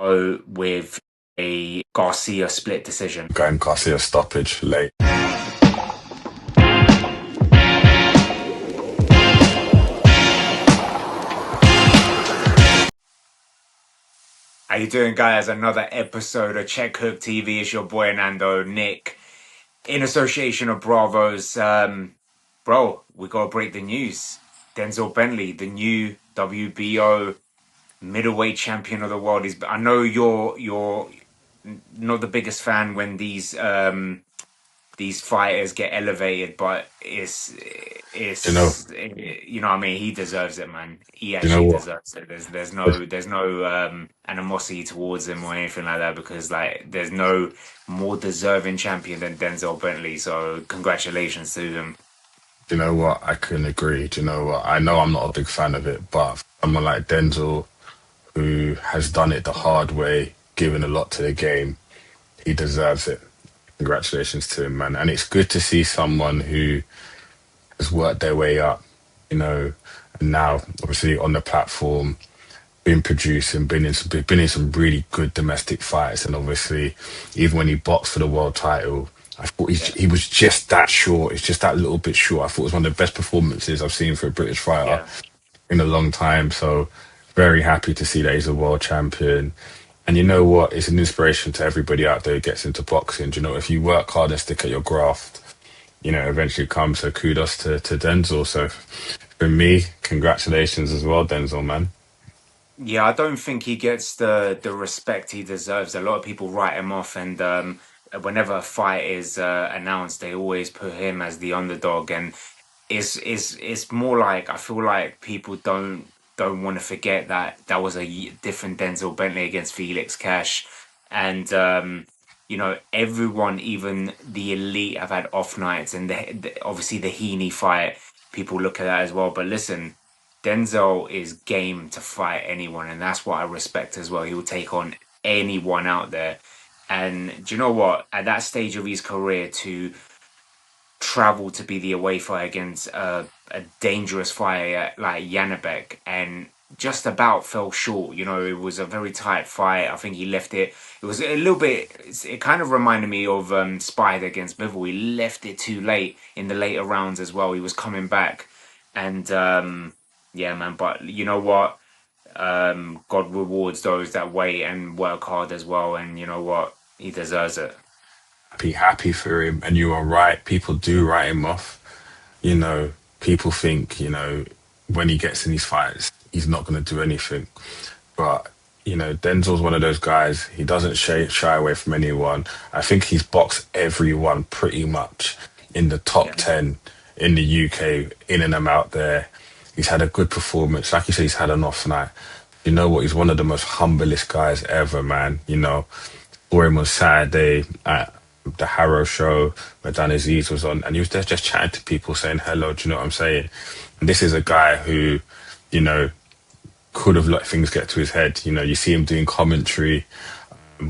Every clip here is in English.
go with a Garcia split decision. Going Garcia stoppage late. How you doing, guys? Another episode of Check Hook TV. It's your boy Nando and Nic in association of Bravos. Bro, we gotta break the news. Denzel Bentley, the new WBO middleweight champion of the world. Is I know you're not the biggest fan when these fighters get elevated, but You know, you know what I mean. He deserves it, man. He you know actually what? deserves it. There's no animosity towards him or anything like that, because like there's no more deserving champion than Denzel Bentley. So congratulations to him. You know what? I couldn't agree. Do you know what? I know I'm not a big fan of it, but someone like Denzel, who has done it the hard way, given a lot to the game, he deserves it. Congratulations to him, man. And it's good to see someone who has worked their way up, and now obviously on the platform, been producing, been in some really good domestic fights, and obviously even when he boxed for the world title, I thought Yeah, he was just that short. It's just that little bit short. I thought it was one of the best performances I've seen for a British fighter yeah. in a long time. So very happy to see that he's a world champion. And you know what? It's an inspiration to everybody out there who gets into boxing. Do you know, if you work hard and stick at your graft, eventually comes. So kudos to Denzel. So for me, congratulations as well, Denzel, man. Yeah, I don't think he gets the respect he deserves. A lot of people write him off, and whenever a fight is announced, they always put him as the underdog. And it's more like I feel like people don't want to forget that that was a different Denzel Bentley against Felix Cash, and everyone, even the elite, have had off nights, and obviously the Heaney fight, people look at that as well. But listen. Denzel is game to fight anyone, and that's what I respect as well. He will take on anyone out there. And do you know what? At that stage of his career, to travel to be the away fight against a dangerous fighter like Janabek, and just about fell short. It was a very tight fight. I think he left it. It was a little bit. It kind of reminded me of Spider against Bivol. He left it too late in the later rounds as well. He was coming back, and yeah, man. But you know what? God rewards those that wait and work hard as well. And you know what? He deserves it. Be happy for him. And you are right. People do write him off. People think, when he gets in these fights, he's not going to do anything. But, Denzel's one of those guys. He doesn't shy away from anyone. I think he's boxed everyone pretty much in the top Yeah. 10 in the UK, in and out there. He's had a good performance. Like you said, he's had an off night. You know what? He's one of the most humblest guys ever, man. Saw him on Saturday at the Harrow show where Dan Aziz was on, and he was there just chatting to people, saying hello. Do you know what I'm saying? And this is a guy who, you know, could have let things get to his head. You see him doing commentary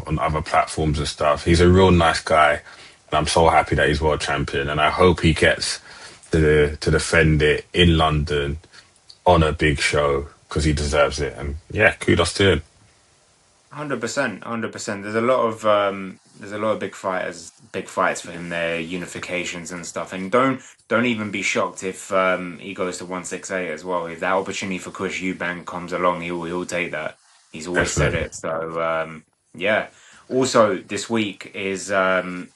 on other platforms and stuff. He's a real nice guy, and I'm so happy that he's world champion. And I hope he gets to defend it in London on a big show because he deserves it. And yeah, kudos to him. 100%, 100%. There's a lot of big fights for him there, unifications and stuff. And don't even be shocked if he goes to 168 as well. If that opportunity for Kush Eubank comes along, he'll take that. He's always said Definitely. it. So yeah. Also, this week is the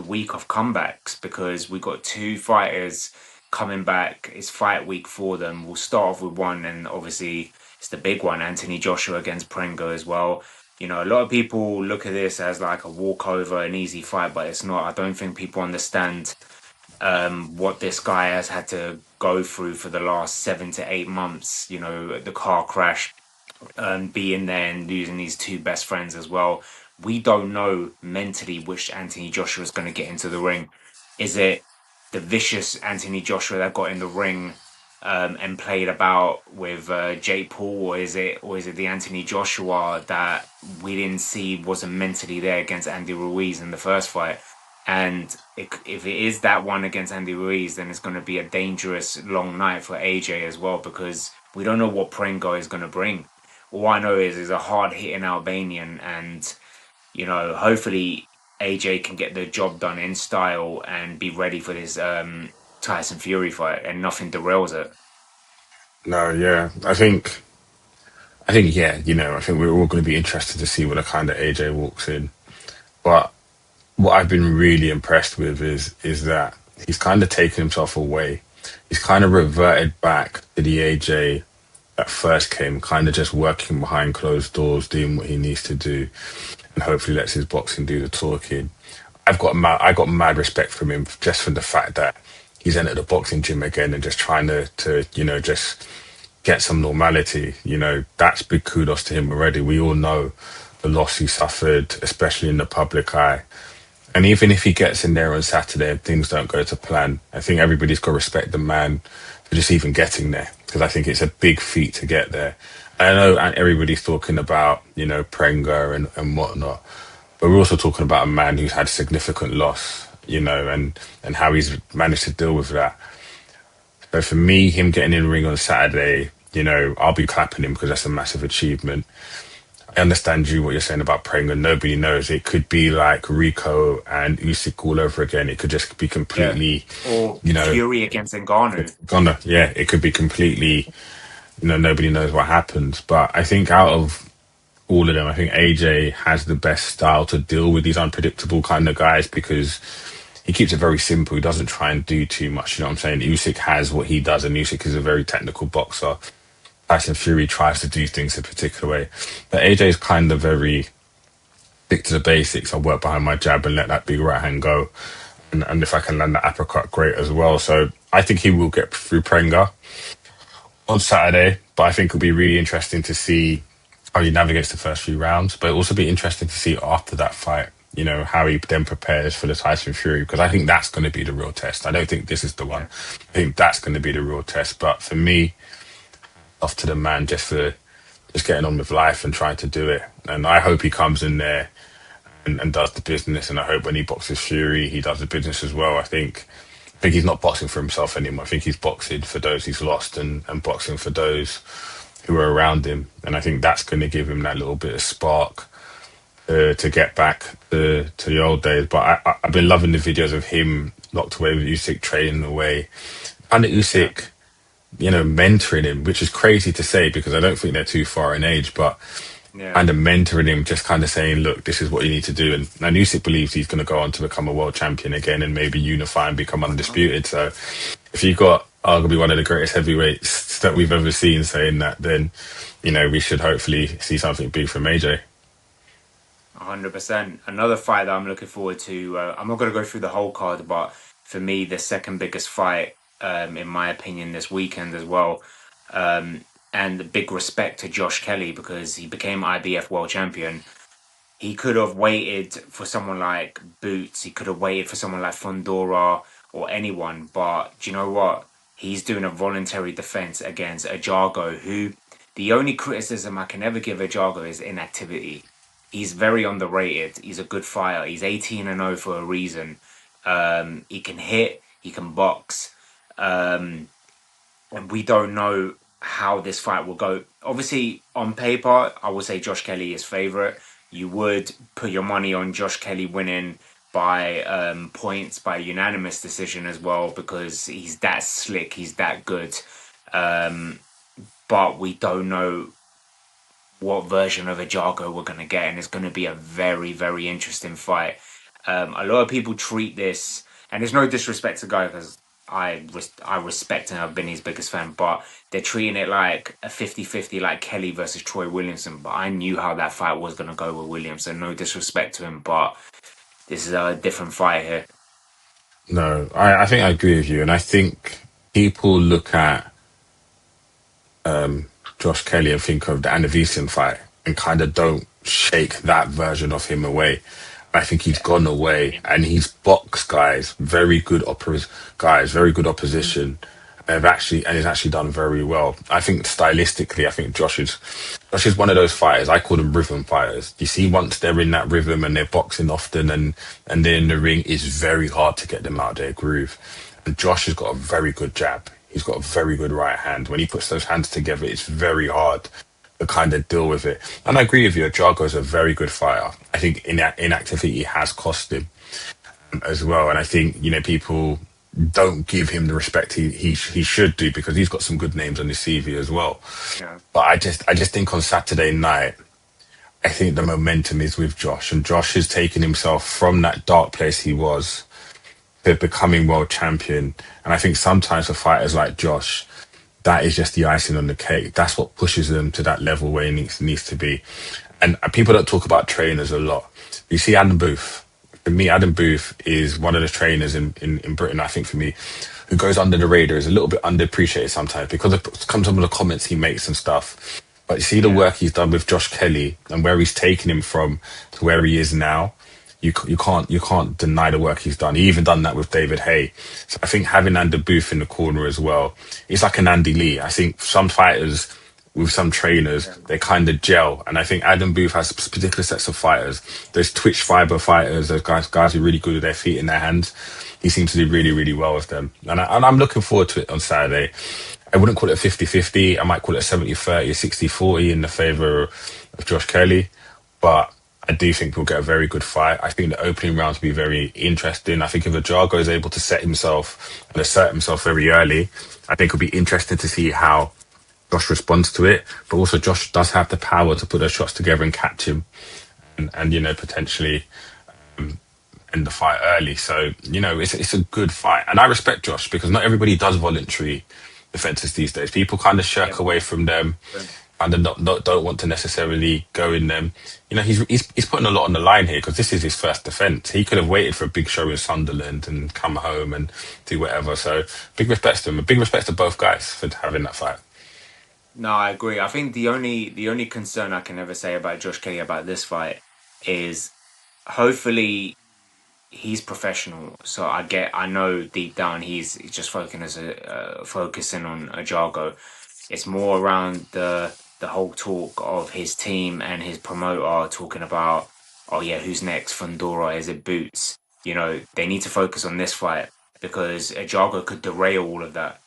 week of comebacks, because we got two fighters coming back. It's fight week for them. We'll start off with one, and obviously it's the big one, Anthony Joshua against Prenga as well. A lot of people look at this as like a walkover, an easy fight, but it's not. I don't think people understand what this guy has had to go through for the last 7 to 8 months. The car crash, being there and losing his two best friends as well. We don't know mentally which Anthony Joshua is going to get into the ring. Is it the vicious Anthony Joshua that got in the ring and played about with Jake Paul, or is it the Anthony Joshua that we didn't see wasn't mentally there against Andy Ruiz in the first fight? And if it is that one against Andy Ruiz, then it's going to be a dangerous long night for AJ as well, because we don't know what Prenga is going to bring. All I know is he's a hard hitting Albanian, and hopefully AJ can get the job done in style and be ready for this Tyson Fury fight, and nothing derails it. No, yeah, I think yeah, I think we're all going to be interested to see what the kind of AJ walks in. But what I've been really impressed with is that he's kind of taken himself away. He's kind of reverted back to the AJ that first came, kind of just working behind closed doors, doing what he needs to do, and hopefully lets his boxing do the talking. I got mad respect from him just from the fact that he's entered the boxing gym again and just trying to just get some normality. That's big kudos to him already. We all know the loss he suffered, especially in the public eye. And even if he gets in there on Saturday and things don't go to plan, I think everybody's got to respect the man for just even getting there, because I think it's a big feat to get there. I know and everybody's talking about, Prenga and whatnot, but we're also talking about a man who's had significant loss, and how he's managed to deal with that. So for me, him getting in the ring on Saturday, I'll be clapping him because that's a massive achievement. I understand you what you're saying about praying and nobody knows. It could be like Rico and Usyk all over again. It could just be Yeah. completely, Or you know, Fury against Ngannou. gone. Yeah, it could be completely, nobody knows what happens. But I think out of all of them, I think AJ has the best style to deal with these unpredictable kind of guys because he keeps it very simple. He doesn't try and do too much. You know what I'm saying? Usyk has what he does, and Usyk is a very technical boxer. Tyson Fury tries to do things a particular way. But AJ is kind of very stick to the basics. I work behind my jab and let that big right hand go. And if I can land that uppercut, great as well. So I think he will get through Prenga on Saturday. But I think it'll be really interesting to see how he navigates the first few rounds. But it'll also be interesting to see after that fight, how he then prepares for the Tyson Fury. Because I think that's going to be the real test. I don't think this is the one. Yeah. I think that's going to be the real test. But for me, off to the man just for just getting on with life and trying to do it. And I hope he comes in there and does the business. And I hope when he boxes Fury, he does the business as well. I think he's not boxing for himself anymore. I think he's boxing for those he's lost and boxing for those who are around him. And I think that's going to give him that little bit of spark to get back to the old days. But I've been loving the videos of him locked away with Usyk, training away. And Yeah. Usyk, mentoring him, which is crazy to say because I don't think they're too far in age, but Yeah. kind of mentoring him, just kind of saying, look, this is what you need to do. And Usyk believes he's going to go on to become a world champion again and maybe unify and become undisputed. So if you've got arguably one of the greatest heavyweights that we've ever seen saying that, then, we should hopefully see something big from AJ. 100%. Another fight that I'm looking forward to. I'm not going to go through the whole card, but for me, the second biggest fight, in my opinion, this weekend as well. And the big respect to Josh Kelly because he became IBF world champion. He could have waited for someone like Boots. He could have waited for someone like Fondora or anyone. But do you know what? He's doing a voluntary defense against Ajago, who the only criticism I can ever give Ajago is inactivity. He's very underrated. He's a good fighter. He's 18-0 for a reason. He can hit. He can box. Um, and we don't know how this fight will go. Obviously, on paper, I would say Josh Kelly is favorite. You would put your money on Josh Kelly winning by points by unanimous decision as well because he's that slick, he's that good. Um, but we don't know what version of Ajago we're going to get, and it's going to be a very, very interesting fight. A lot of people treat this, and there's no disrespect to Guy because I respect and I've been his biggest fan, but they're treating it like a 50-50, like Kelly versus Troy Williamson. But I knew how that fight was going to go with Williamson. No disrespect to him, but this is a different fight here. No, I think I agree with you. And I think people look at Josh Kelly and think of the Anavisian fight and kind of don't shake that version of him away. I think he's Yeah. gone away and he's boxed guys, very good guys, very good opposition. Have actually and he's actually done very well. I think stylistically, I think Josh is one of those fighters. I call them rhythm fighters. You see, once they're in that rhythm and they're boxing often and they're in the ring, it's very hard to get them out of their groove. And Josh has got a very good jab. He's got a very good right hand. When he puts those hands together, it's very hard to kind of deal with it. And I agree with you. Jago is a very good fighter. I think inactivity has cost him as well. And I think, people don't give him the respect he should do because he's got some good names on his CV as well. Yeah, But I just think on Saturday night, I think the momentum is with Josh, and Josh has taken himself from that dark place he was to becoming world champion. And I think sometimes for fighters like Josh, that is just the icing on the cake. That's what pushes them to that level where he needs to be. And people don't talk about trainers a lot. You see Adam Booth. For me, Adam Booth is one of the trainers in Britain, I think for me, who goes under the radar, is a little bit underappreciated sometimes because of some of the comments he makes and stuff. But you see the yeah, work he's done with Josh Kelly and where he's taken him from to where he is now. You can't deny the work he's done. He even done that with David Hay. So I think having Andy Booth in the corner as well, it's like an Andy Lee. I think some fighters with some trainers, yeah, they kind of gel. And I think Adam Booth has particular sets of fighters. Those Twitch fiber fighters, those guys who are really good with their feet in their hands. He seems to do really, really well with them. And I'm looking forward to it on Saturday. I wouldn't call it a 50-50. I might call it a 70-30, a 60-40 in the favour of Josh Kelly. But I do think we'll get a very good fight. I think the opening rounds will be very interesting. I think if Ajago is able to set himself and assert himself very early, I think it'll be interesting to see how Josh responds to it. But also, Josh does have the power to put those shots together and catch him and potentially end the fight early. So, it's a good fight. And I respect Josh because not everybody does voluntary defenses these days. People kind of yeah. shirk away from them and then don't want to necessarily go in them. He's putting a lot on the line here because this is his first defence. He could have waited for a big show in Sunderland and come home and do whatever. So big respect to him. Big respect to both guys for having that fight. No, I agree. I think the only concern I can ever say about Josh Kelly about this fight is hopefully he's professional. So I know deep down he's just focusing on Ajago. It's more around the whole talk of his team and his promoter talking about, oh yeah, who's next? Fundora, is it Boots? They need to focus on this fight because Ajago could derail all of that.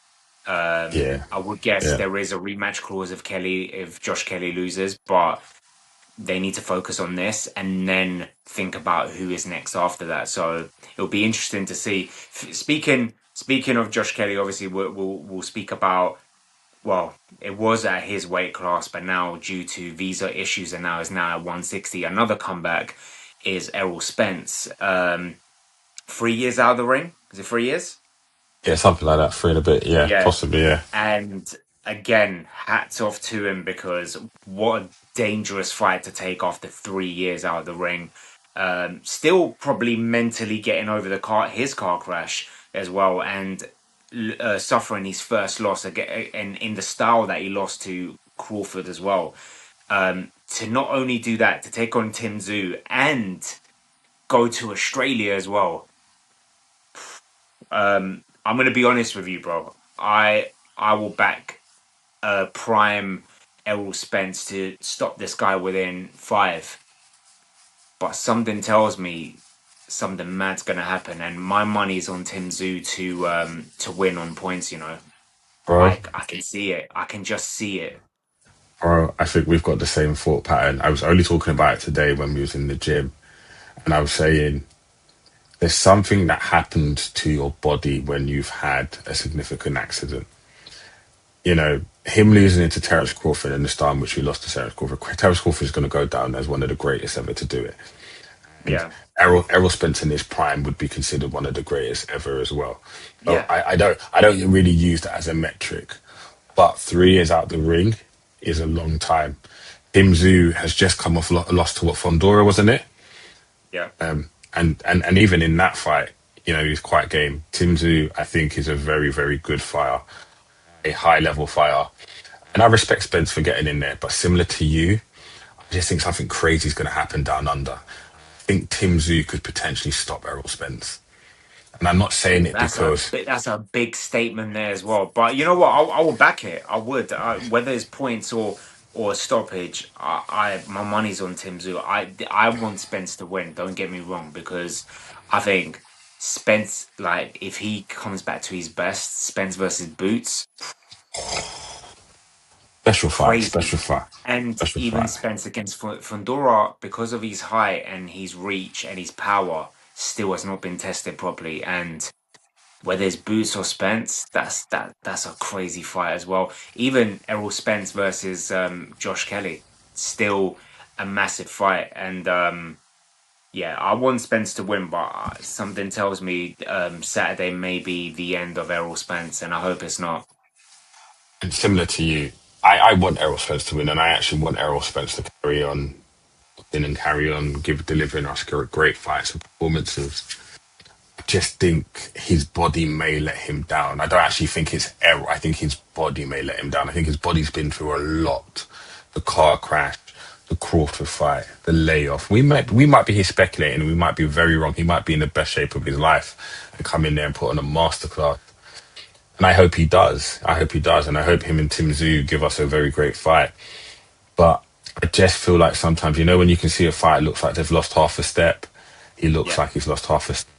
Yeah, I would guess yeah. there is a rematch clause if Josh Kelly loses, but they need to focus on this and then think about who is next after that. So it'll be interesting to see. Speaking of Josh Kelly, obviously we'll speak about. Well, it was at his weight class, but now due to visa issues, and now is now at 160. Another comeback is Errol Spence. 3 years out of the ring. Is it 3 years? Yeah, something like that. Three and a bit. Yeah, Yeah, possibly. Yeah. and again, hats off to him because what a dangerous fight to take after 3 years out of the ring. Still probably mentally getting over his car crash as well, and suffering his first loss again, and in the style that he lost to Crawford as well. To not only do that, to take on Tim Tszyu and go to Australia as well. I'm gonna be honest with you, bro. I will back prime Errol Spence to stop this guy within five. But something tells me something mad's gonna happen, and my money's on Tim Tszyu to win on points. Bro, I can see it. I can just see it. I think we've got the same thought pattern. I was only talking about it today when we was in the gym, and I was saying there's something that happens to your body when you've had a significant accident. Him losing it to Terence Crawford in the style in which we lost to Terence Crawford. Terence Crawford is going to go down as one of the greatest ever to do it. And Yeah, Errol Spence in his prime would be considered one of the greatest ever as well. So yeah, I don't really use that as a metric, but 3 years out the ring is a long time. Tim Tszyu has just come off a loss to what Fondora, wasn't it? yeah. And even in that fight, he's quite game. Tim Tszyu, I think, is a very, very good fighter, a high level fighter. And I respect Spence for getting in there, but similar to you, I just think something crazy is going to happen down under. I think Tim Tszyu could potentially stop Errol Spence. And I'm not saying Oh, it because, that's a big statement there as well. But you know what? I will back it. I would. Whether it's points or stoppage, my money's on Tim Tszyu. I want Spence to win. Don't get me wrong, because I think Spence, like if he comes back to his best, Spence versus Boots. Special fight, crazy. special fight, And special even fight. Spence against Fundora, because of his height and his reach and his power, still has not been tested properly. And whether it's Boots or Spence, that's a crazy fight as well. Even Errol Spence versus Josh Kelly, still a massive fight. And yeah, I want Spence to win, but something tells me Saturday may be the end of Errol Spence, and I hope it's not. And similar to you, I want Errol Spence to win, and I actually want Errol Spence to carry on and carry on, delivering us great fights and performances. Just think his body may let him down. I don't actually think it's Errol. I think his body may let him down. I think his body's been through a lot. The car crash, the Crawford fight, the layoff. We might be here speculating. We might be very wrong. He might be in the best shape of his life and come in there and put on a masterclass. And I hope he does. I hope he does. And I hope him and Tim Tszyu give us a very great fight. But I just feel like sometimes, when you can see a fight looks like they've lost half a step, he looks Yeah, like he's lost half a step.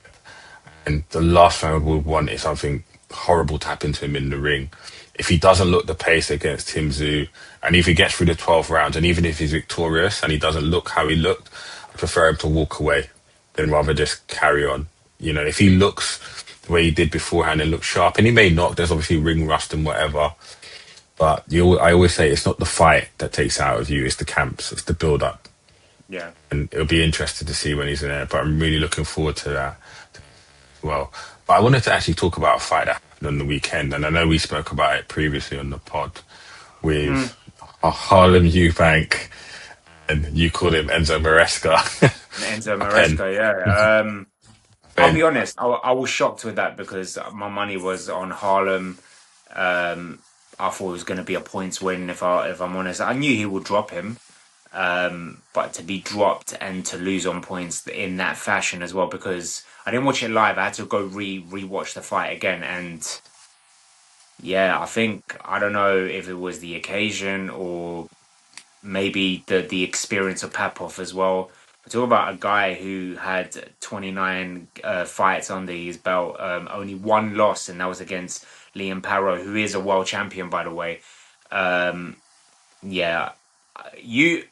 And the last thing I would want is something horrible to happen to him in the ring. If he doesn't look the pace against Tim Tszyu, and if he gets through the 12 rounds, and even if he's victorious and he doesn't look how he looked, I prefer him to walk away than rather just carry on. If he looks the way he did beforehand and looks sharp, and he may not, there's obviously ring rust and whatever, but I always say it's not the fight that takes out of you, it's the camps, it's the build up. yeah. And it'll be interesting to see when he's in there, but I'm really looking forward to that. Well, but I wanted to actually talk about a fight that happened on the weekend, and I know we spoke about it previously on the pod Mm. with Harlem Eubank, and you called him Enzo Maresca. Enzo A pen. Maresca, yeah. I'll be Ben. honest, I was shocked with that because my money was on Harlem. I thought it was going to be a points win. If I'm honest, I knew he would drop him, but to be dropped and to lose on points in that fashion as well, because I didn't watch it live. I had to go rewatch the fight again, and yeah, I don't know if it was the occasion or maybe the experience of Papov as well. We're talking about a guy who had 29 fights under his belt, only one loss, and that was against Liam Parrow, who is a world champion, by the way. Um, yeah, you.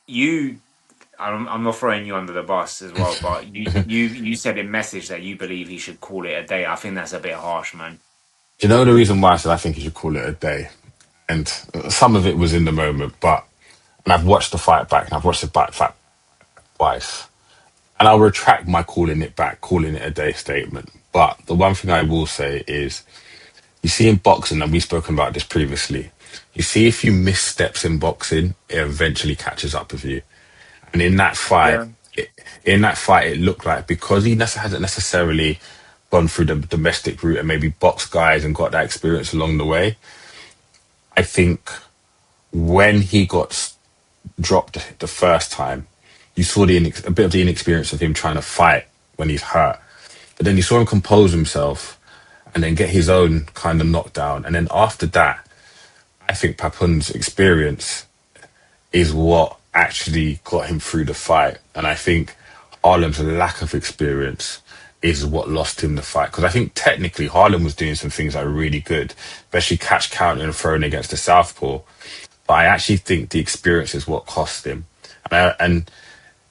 I'm not throwing you under the bus as well, but you said in message that you believe he should call it a day. I think that's a bit harsh, man. Do you know the reason why I said I think you should call it a day? And some of it was in the moment, but and I've watched the fight back, and I've watched the fight twice, and I'll retract my calling it back, calling it a day statement. But the one thing I will say is, you see in boxing, and we've spoken about this previously. You see, if you miss steps in boxing, it eventually catches up with you. And Yeah, in that fight, it looked like because he hasn't necessarily gone through the domestic route and maybe boxed guys and got that experience along the way. I think when he got dropped the first time, you saw a bit of the inexperience of him trying to fight when he's hurt. But then you saw him compose himself and then get his own kind of knockdown. And then after that, I think Papun's experience is what actually got him through the fight. And I think Harlem's lack of experience is what lost him the fight. Because I think technically Harlem was doing some things that were really good, especially catch counting and throwing against the southpaw. But I actually think the experience is what cost him.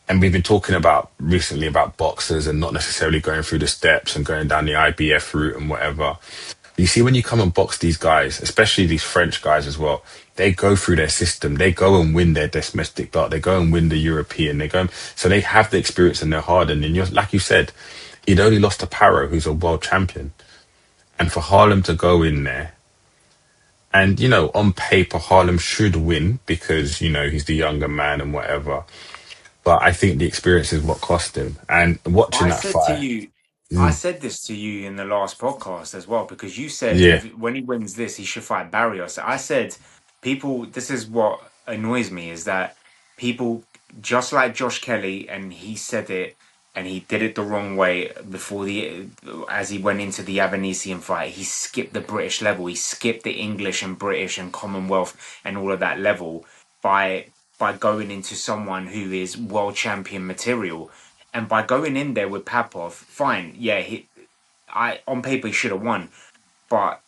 And we've been talking about recently about boxers and not necessarily going through the steps and going down the IBF route and whatever. You see, when you come and box these guys, especially these French guys as well, they go through their system. They go and win their domestic belt. They go and win the European. So they have the experience and they're hardened. And like you said, he'd only lost to Paro, who's a world champion. And for Harlem to go in there, and on paper, Harlem should win because he's the younger man and whatever. But I think the experience is what cost him. And watching I that said to fight, you, I mm, said this to you in the last podcast as well, because you said yeah, if when he wins this, he should fight Barrios. I said, people, this is what annoys me is that people, just like Josh Kelly, and he said it, and he did it the wrong way before as he went into the Avanesian fight, he skipped the British level, he skipped the English and British and Commonwealth and all of that level by going into someone who is world champion material. And by going in there with Papov, fine, yeah, I on paper he should have won, but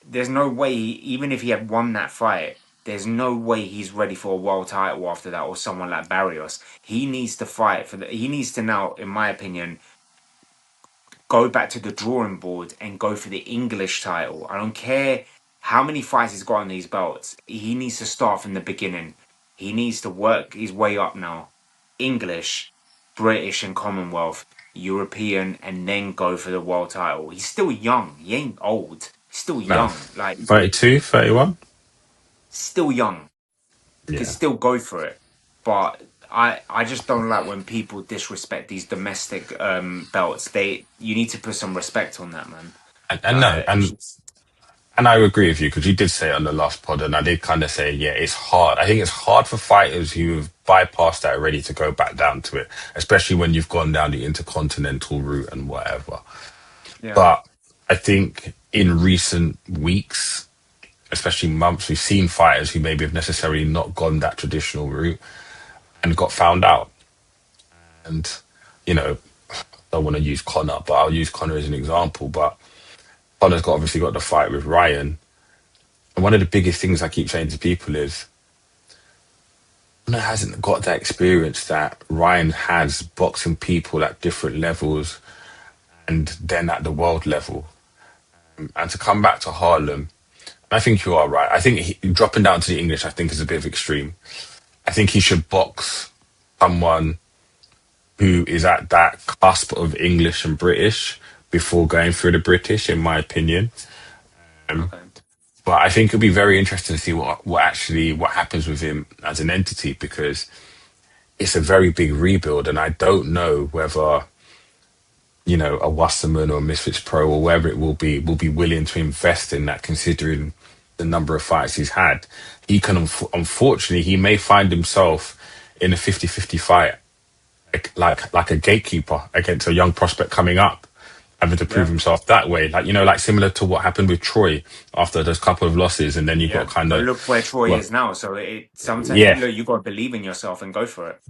there's no way, even if he had won that fight, There's no way he's ready for a world title after that, or someone like Barrios. He needs to fight for the. He needs to now, in my opinion, go back to the drawing board and go for the English title. I don't care how many fights he's got on these belts. He needs to start from the beginning. He needs to work his way up now. English, British, and Commonwealth, European, and then go for the world title. He's still young. He ain't old. He's still Now, young. Like, 32, 31. still young. He could Yeah. still go for it. But I just don't like when people disrespect these domestic belts. You need to put some respect on that, man. And no, Like, it's just, and I agree with you because you did say it on the last pod, and I did kind of say, yeah, it's hard. I think it's hard for fighters who have bypassed that already to go back down to it, especially when you've gone down the intercontinental route and whatever. yeah. But I think in recent weeks, especially months, we've seen fighters who maybe have necessarily not gone that traditional route and got found out. And, you know, I don't want to use Connor, but I'll use Connor as an example. But Connor's got obviously got the fight with Ryan. And one of the biggest things I keep saying to people is Connor hasn't got that experience that Ryan has boxing people at different levels and then at the world level. And to come back to Harlem, I think you are right. I think dropping down to the English, I think, is a bit of extreme. I think he should box someone who is at that cusp of English and British before going through the British, in my opinion. Okay. But I think it'll be very interesting to see what happens with him as an entity because it's a very big rebuild, and I don't know whether a Wasserman or Misfits Pro or wherever it will be willing to invest in that, considering the number of fights he's had. He can unfortunately he may find himself in a 50-50 fight, like a gatekeeper against a young prospect coming up, having to prove Yeah. himself that way. Like similar to what happened with Troy after those couple of losses, and then you got Yeah. kind But of look where Troy well, is now. So it sometimes yeah, look, you got to believe in yourself and go for it.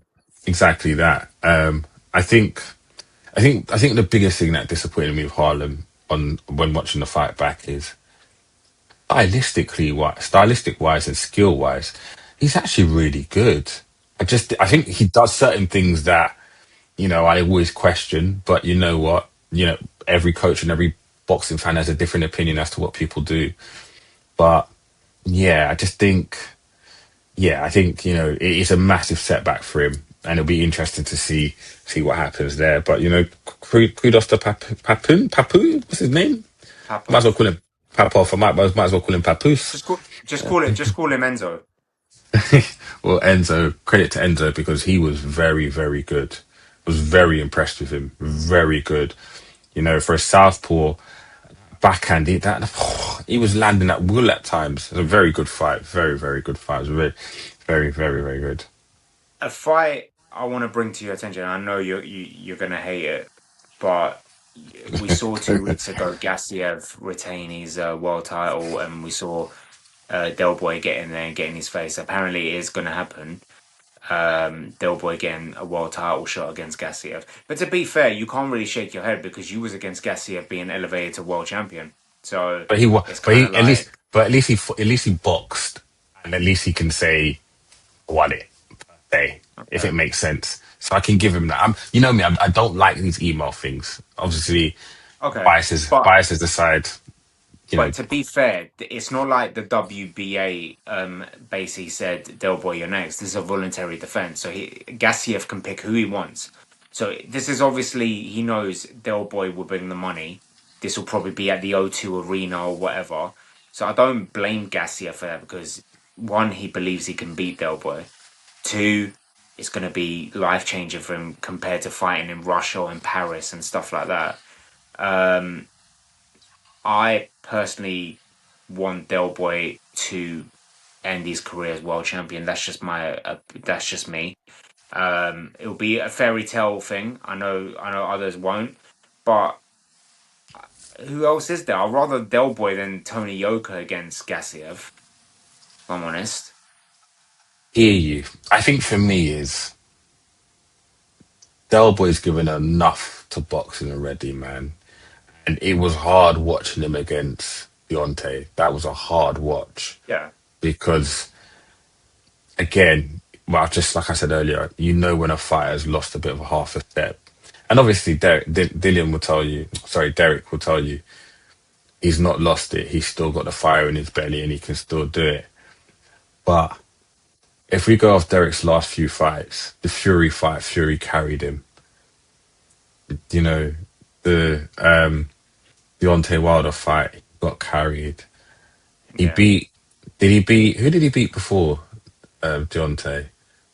exactly that. I think I think the biggest thing that disappointed me with Harlem on when watching the fight back is stylistic wise and skill wise, he's actually really good. I think he does certain things that I always question, but you know what? Every coach and every boxing fan has a different opinion as to what people do. But yeah, I think it is a massive setback for him, and it'll be interesting to see what happens there. But kudos to Papoon. What's his name? Might as well Papov. call him Papov. Might as well call him Papoose. Just call him Enzo. Well, Enzo, credit to Enzo because he was very, very good. Was very impressed with him. Very good. For a southpaw backhand, he was landing at will at times. It was a very good fight. Very, very good fight. It was very, very, very, very good. A fight I want to bring to your attention. I know you're gonna hate it, but we saw 2 weeks ago Gassiev retain his world title, and we saw Del Boy get in there and get in his face. Apparently, it is going to happen. Del Boy getting a world title shot against Gassiev. But to be fair, you can't really shake your head because you was against Gassiev being elevated to world champion. So But he, wa- it's kind of like, at least he boxed, and at least he can say won it. Say if okay, it makes sense. So I can give him that. You know me, I don't like these email things. Obviously, okay, but biases aside. You know, But to be fair, it's not like the WBA basically said, Del Boy, you're next. This is a voluntary defense. So Gassiev can pick who he wants. So this is obviously, he knows Del Boy will bring the money. This will probably be at the O2 Arena or whatever. So I don't blame Gassiev for that because one, he believes he can beat Del Boy. Two, it's going to be life changing for him compared to fighting in Russia or in Paris and stuff like that. Um, I personally want Del Boy to end his career as world champion. That's just me. It'll be a fairy tale thing. I know others won't, but who else is there? I'd rather Del Boy than Tony Yoka against Gassiev. If I'm honest. hear you. I think for me is Del Boy's given enough to boxing already, man. And it was hard watching him against Deontay. That was a hard watch Yeah, because again, well, just like I said earlier, you know when a fighter's lost a bit of a half a step. And obviously, Dillian will tell you, sorry, Derek will tell you, he's not lost it. He's still got the fire in his belly and he can still do it. But if we go off Derek's last few fights, the Fury fight, Fury carried him. You know, the Deontay Wilder fight, he got carried. He Yeah. beat, did he beat, who did he beat before Deontay?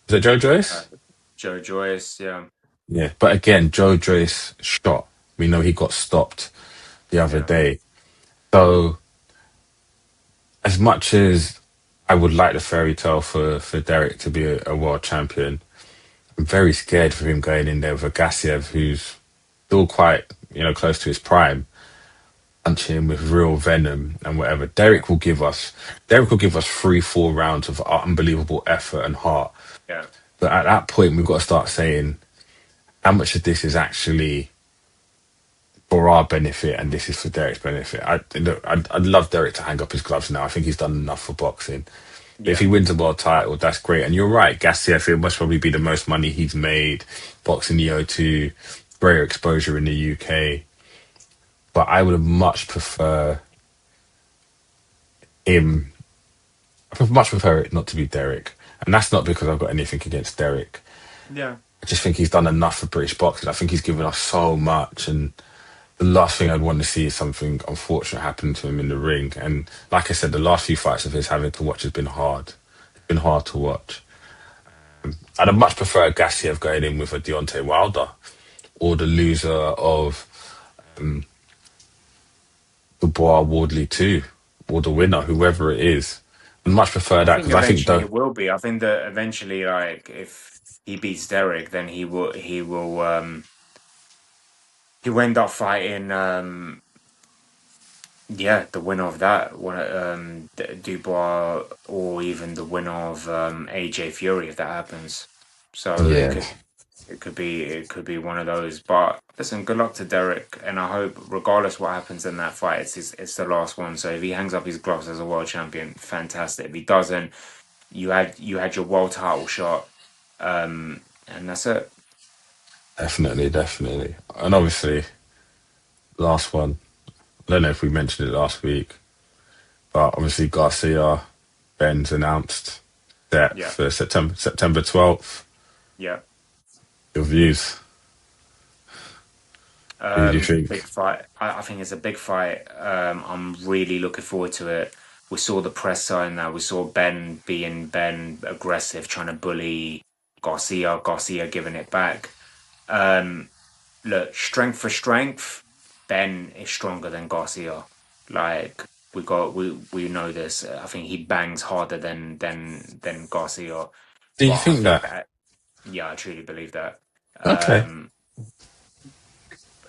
Was it Joe Uh, Joyce? Joe Joyce. Yeah. Yeah. But again, Joe Joyce shot. We know he got stopped the other Yeah. day. So as much as I would like the fairy tale for Derek to be a world champion, I'm very scared for him going in there with a Gassiev who's still quite, close to his prime, punching him with real venom and whatever. Derek will give us 3, 4 rounds of unbelievable effort and heart. Yeah. But at that point, we've got to start saying how much of this is actually for our benefit and this is for Derek's benefit. I'd love Derek to hang up his gloves now. I think he's done enough for boxing. If Yeah. he wins a world title, that's great. And you're right, Gassiev, it must probably be the most money he's made boxing the O2, greater exposure in the UK. But I would have much prefer him. I much prefer it not to be Derek. And that's not because I've got anything against Derek. Yeah. I just think he's done enough for British boxing. I think he's given us so much. And the last thing I'd want to see is something unfortunate happen to him in the ring. And like I said, the last few fights of his having to watch has been hard. It's been hard to watch. I'd have much prefer Gassiev going in with a Deontay Wilder or the loser of Dubois Wardley 2 or the winner, whoever it is. I'd much prefer I that think because I think eventually the it will be. I think that eventually, like, if he beats Derek, then he will end up fighting yeah, the winner of that one, Dubois, or even the winner of AJ Fury if that happens. So yeah, it could be one of those. But listen, good luck to Derek, and I hope regardless what happens in that fight, it's the last one. So if he hangs up his gloves as a world champion, fantastic. If he doesn't, you had your world title shot, and that's it. definitely, definitely. And obviously, last one. I don't know if we mentioned it last week, but obviously Garcia, Benn's announced that Yeah, for September 12th. yeah. Your views? Who do you Big think? fight. I think it's a big fight. I'm really looking forward to it. We saw the press sign that we saw Ben being Ben aggressive, trying to bully Garcia. Garcia giving it back. Um, Look, strength for strength, Ben is stronger than Garcia. Like we know this. I think he bangs harder than Garcia. Do you But I think think that? that yeah, I truly believe that. Okay.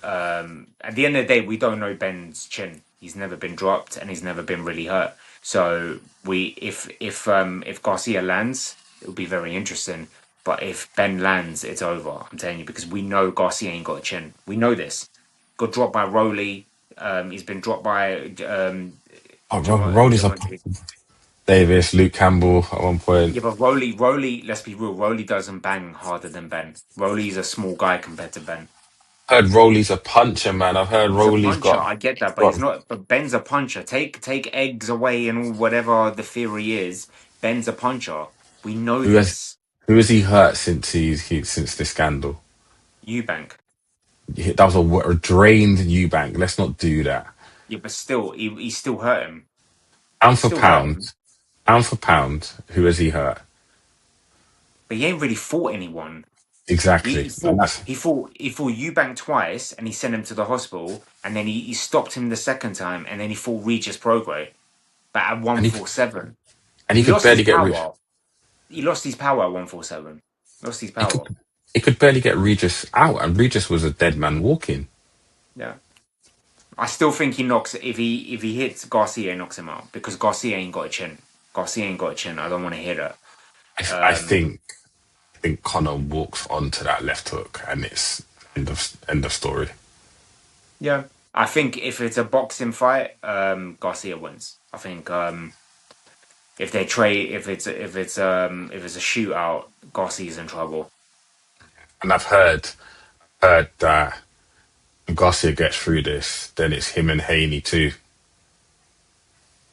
Um, at the end of the day, we don't know Ben's chin. He's never been dropped and he's never been really hurt. So if Garcia lands, it will be very interesting. But if Ben lands, it's over. I'm telling you because we know Garcia ain't got a chin. We know this. Got dropped by Rowley. He's been dropped by Oh, Rolly's up. Javante. Davis, Luke Campbell at one point. Yeah, but Rowley. Let's be real. Rowley doesn't bang harder than Ben. Rowley's a small guy compared to Ben. Heard Rolly's a puncher, man. I've heard He's a Rolly's puncher. got I get that, but got he's not. But Ben's a puncher. Take eggs away and all whatever the theory is. Ben's a puncher. We know who has this. who has he hurt since since the scandal? Eubank. That was a drained Eubank. Let's not do that. Yeah, but still, he still hurt him. Pound for Still hurt pound, him. pound for pound, who has he hurt? But he ain't really fought anyone. Exactly. And that's He fought Eubank twice, and he sent him to the hospital. And then he stopped him the second time, and then he fought Regis Prograis. But at one and he four seven, and he he could lost his barely get rid. power. He lost his power at 147. Lost his He power. could he could barely get Regis out, and Regis was a dead man walking. Yeah. I still think he knocks if he hits Garcia, he knocks him out because Garcia ain't got a chin. Garcia ain't got a chin. I don't want to hear that. I Um, think Connor walks onto that left hook, and it's end of story. yeah, I think if it's a boxing fight, Garcia wins. I think If they trade, if it's a shootout, Garcia's in trouble. And I've heard that Garcia gets through this, then it's him and Haney too.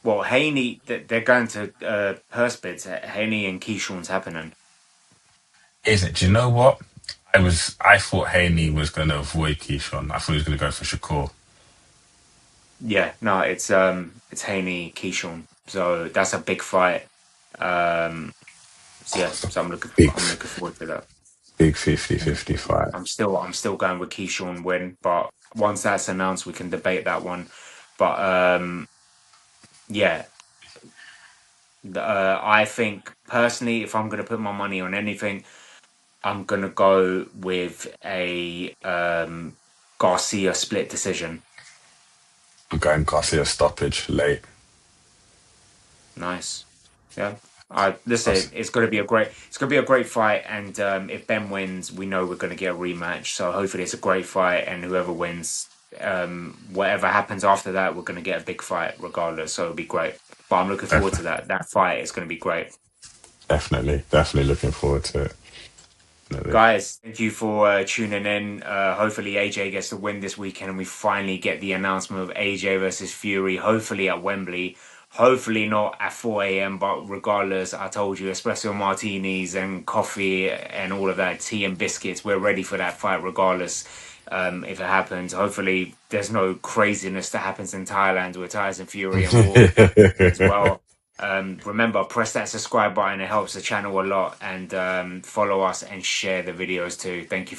Well, Haney, they're going to purse bids. Haney and Keyshawn's happening. Is it? Do you know what? I thought Haney was gonna avoid Keyshawn. I thought he was gonna go for Shakur. Yeah, no, it's Haney Keyshawn. So that's a big fight. Um, so yeah, so Big I'm looking forward to that. big 50-50 fight. I'm still going with Keyshawn win, but once that's announced, we can debate that one. But yeah, I think personally, if I'm going to put my money on anything, I'm going to go with a Garcia split decision. I'm going Garcia stoppage late. Nice. Yeah. I listen. It's gonna be a great fight, and if Ben wins, we know we're gonna get a rematch. So hopefully, it's a great fight, and whoever wins, whatever happens after that, we're gonna get a big fight regardless. So it'll be great. But I'm looking forward to Def- that. That fight is gonna be great. definitely looking forward to it. Definitely. Guys, thank you for tuning in. Hopefully, AJ gets the win this weekend, and we finally get the announcement of AJ versus Fury. Hopefully at Wembley. Hopefully not at 4 a.m. But regardless, I told you, espresso martinis and coffee and all of that, tea and biscuits. We're ready for that fight, regardless. If it happens, hopefully there's no craziness that happens in Thailand with Tyson Fury and Wolf as well. Remember, press that subscribe button. It helps the channel a lot. And follow us and share the videos too. Thank you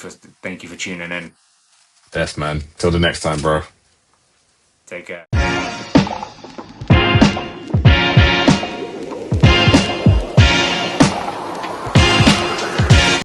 for tuning in. Yes, man. Till the next time, bro. Take care.